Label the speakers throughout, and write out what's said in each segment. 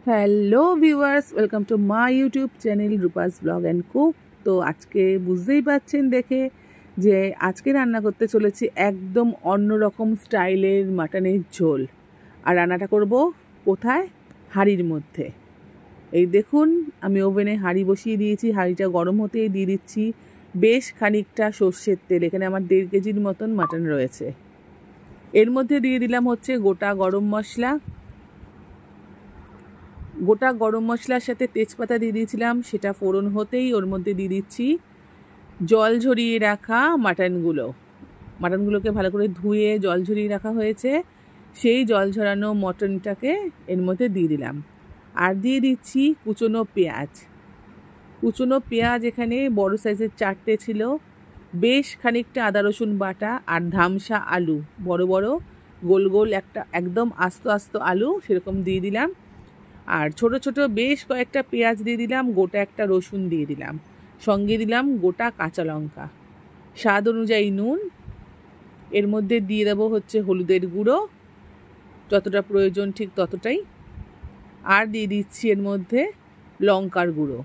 Speaker 1: Hello viewers, welcome to my YouTube channel Rupa's blog and cook. তো আজকে বুঝতেই পারছেন দেখে যে আজকে রান্না করতে চলেছি একদম অন্যরকম স্টাইলের মাটনের ঝোল। আর রান্নাটা করব কোথায়? হাঁড়ির মধ্যে। এই দেখুন, আমি ওভেনে হাঁড়ি বসিয়ে দিয়েছি। হাঁড়িটা গরম হতেই দিয়ে দিচ্ছি বেশ খানিকটা সর্ষের তেল। এখানে আমার 1.5 কেজির মতন মাটন রয়েছে। এর মধ্যে দিয়ে দিলাম হচ্ছে গোটা গরম মশলা। গোটা গরম মশলার সাথে তেজপাতা দিয়ে দিয়েছিলাম, সেটা ফোড়ন হতেই ওর মধ্যে দিয়ে দিচ্ছি জল ঝরিয়ে রাখা মাটনগুলোকে ভালো করে ধুয়ে জল ঝরিয়ে রাখা হয়েছে। সেই জল ঝরানো মটনটাকে এর মধ্যে দিয়ে দিলাম। আর দিয়ে দিচ্ছি কুচনো পেঁয়াজ এখানে বড় সাইজের 4টে ছিল, বেশ খানিকটা আদা রসুন বাটা, আর ধামসা আলু, বড় বড় গোল গোল একটা একদম আস্ত আস্ত আলু সেরকম দিয়ে দিলাম। আর ছোট ছোট বেশ কয়েকটা পেঁয়াজ দিয়ে দিলাম, গোটা একটা রসুন দিয়ে দিলাম, সঙ্গে দিলাম গোটা কাঁচা লঙ্কা, স্বাদ অনুযায়ী নুন। এর মধ্যে দিয়ে দেবো হচ্ছে হলুদের গুঁড়ো, যতটা প্রয়োজন ঠিক ততটাই। আর দিয়ে দিচ্ছি এর মধ্যে লঙ্কার গুঁড়ো,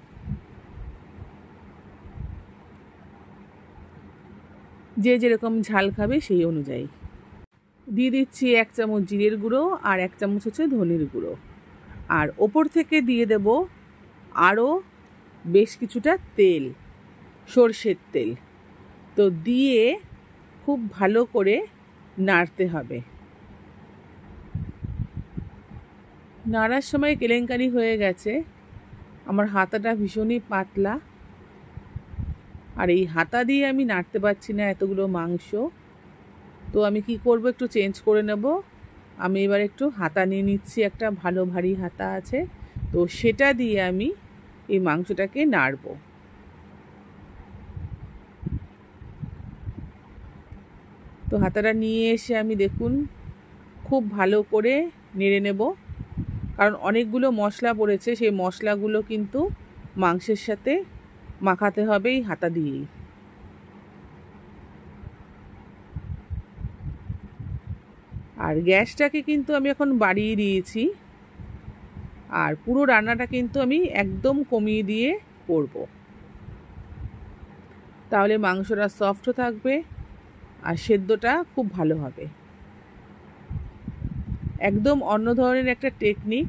Speaker 1: যে যেরকম ঝাল খাবে সেই অনুযায়ী। দিয়ে দিচ্ছি 1 চামচ জিরের গুঁড়ো আর 1 চামচ হচ্ছে ধনের গুঁড়ো। আর ওপর থেকে দিয়ে দেব আরও বেশ কিছুটা তেল, সর্ষের তেল। তো দিয়ে খুব ভালো করে নাড়তে হবে। নাড়ার সময় কেলেঙ্কারি হয়ে গেছে, আমার হাতাটা ভীষণই পাতলা, আর এই হাতা দিয়ে আমি নাড়তে পারছি না এতগুলো মাংস। তো আমি কি করব, একটু চেঞ্জ করে নেব। আমি এবার একটু হাতা নিয়ে নিচ্ছি, একটা ভালো ভারী হাতা আছে, তো সেটা দিয়ে আমি এই মাংসটাকে নাড়ব। তো হাতাটা নিয়ে এসে আমি দেখুন খুব ভালো করে নেড়ে নেব, কারণ অনেকগুলো মশলা পড়েছে, সেই মশলাগুলো কিন্তু মাংসের সাথে মাখাতে হবে এই হাতা দিয়েই। আর গ্যাসটাকে কিন্তু আমি এখন বাড়িয়ে দিয়েছি, আর পুরো রান্নাটা কিন্তু আমি একদম কমিয়ে দিয়ে করব, তাহলে মাংসটা সফটও থাকবে আর সেদ্ধটা খুব ভালো হবে। একদম অন্য ধরনের একটা টেকনিক,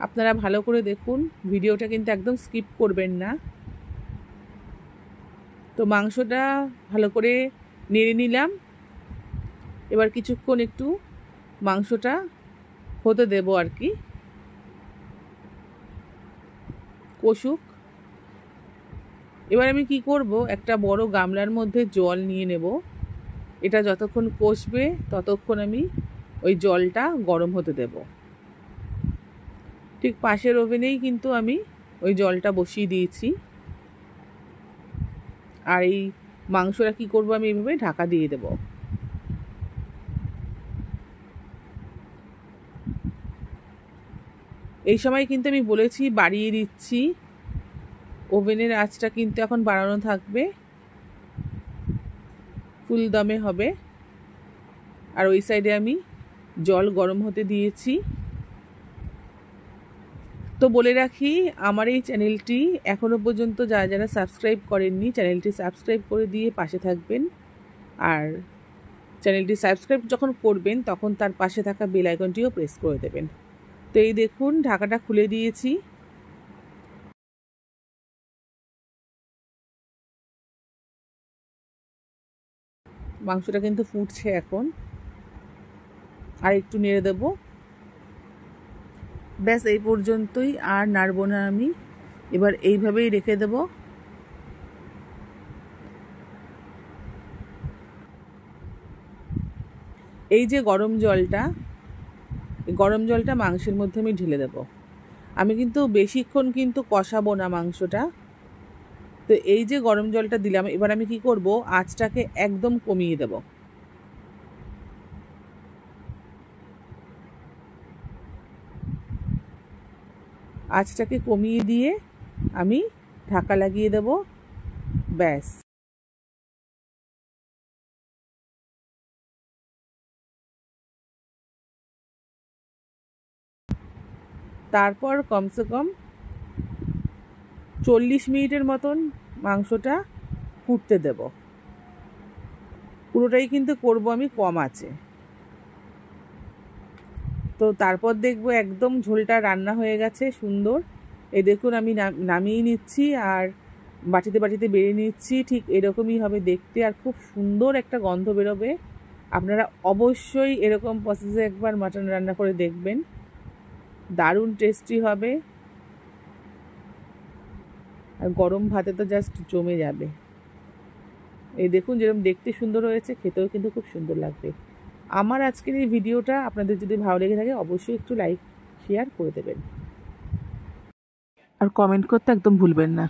Speaker 1: আপনারা ভালো করে দেখুন, ভিডিওটা কিন্তু একদম স্কিপ করবেন না। তো মাংসটা ভালো করে নেড়ে নিলাম। এবার কিছুক্ষণ একটু মাংসটা হতে দেব আর কি, কষুক। এবার আমি কি করব, একটা বড় গামলার মধ্যে জল নিয়ে নেব। এটা যতক্ষণ কষবে ততক্ষণ আমি ওই জলটা গরম হতে দেব। ঠিক পাশের ওভেনেই কিন্তু আমি ওই জলটা বসিয়ে দিয়েছি। আর এই মাংসটা কি করব, আমি এইভাবে ঢাকা দিয়ে দেব। এই সময় কিন্তু আমি বলেছি বাড়িয়ে দিচ্ছি, ওভেনের আঁচটা কিন্তু এখন বাড়ানো থাকবে, ফুল দমে হবে। আর ওই সাইডে আমি জল গরম হতে দিয়েছি। তো বলে রাখি, আমার এই চ্যানেলটি এখনও পর্যন্ত যারা যারা সাবস্ক্রাইব করেননি, চ্যানেলটি সাবস্ক্রাইব করে দিয়ে পাশে থাকবেন। আর চ্যানেলটি সাবস্ক্রাইব যখন করবেন তখন তার পাশে থাকা বেল আইকনটিও প্রেস করে দেবেন। তো এই দেখুন, ঢাকাটা খুলে দিয়েছি। মাংসটা কিন্তু ফুটছে এখন, আর একটু নেড়ে দেব। ব্যাস এই পর্যন্তই, আর নাড়ব না আমি। এবার এইভাবেই রেখে দেব। এই যে গরম জলটা মাংসের মধ্যে আমি ঢেলে দেব। আমি কিন্তু বেশিক্ষণ কিন্তু কষাবো না মাংসটা। তো এই যে গরম জলটা দিলাম, এবার আমি কি করব, আঁচটাকে একদম কমিয়ে দেব। আঁচটাকে কমিয়ে দিয়ে আমি ঢাকা লাগিয়ে দেব। ব্যাস। তারপর কমসে কম 40 মিনিটের মতন মাংসটা ফুটতে দেব। পুরোটাই কিন্তু করব আমি কম আছে। তো তারপর দেখবো একদম ঝোলটা রান্না হয়ে গেছে সুন্দর। এই দেখুন আমি নামিয়ে নিচ্ছি আর বাটিতে বাটিতে বেড়ে নিচ্ছি। ঠিক এরকমই হবে দেখতে, আর খুব সুন্দর একটা গন্ধ বেরোবে। আপনারা অবশ্যই এরকম প্রসেসে একবার মাটন রান্না করে দেখবেন, দারুণ টেস্টি হবে। আর গরম ভাতে তো জাস্ট জমে যাবে। এই দেখুন যেরকম দেখতে সুন্দর হয়েছে, খেতেও কিন্তু খুব সুন্দর লাগবে। আমার আজকের এই ভিডিওটা আপনাদের যদি ভালো লেগে থাকে অবশ্যই একটু লাইক শেয়ার করে দেবেন, আর কমেন্ট করতে একদম ভুলবেন না।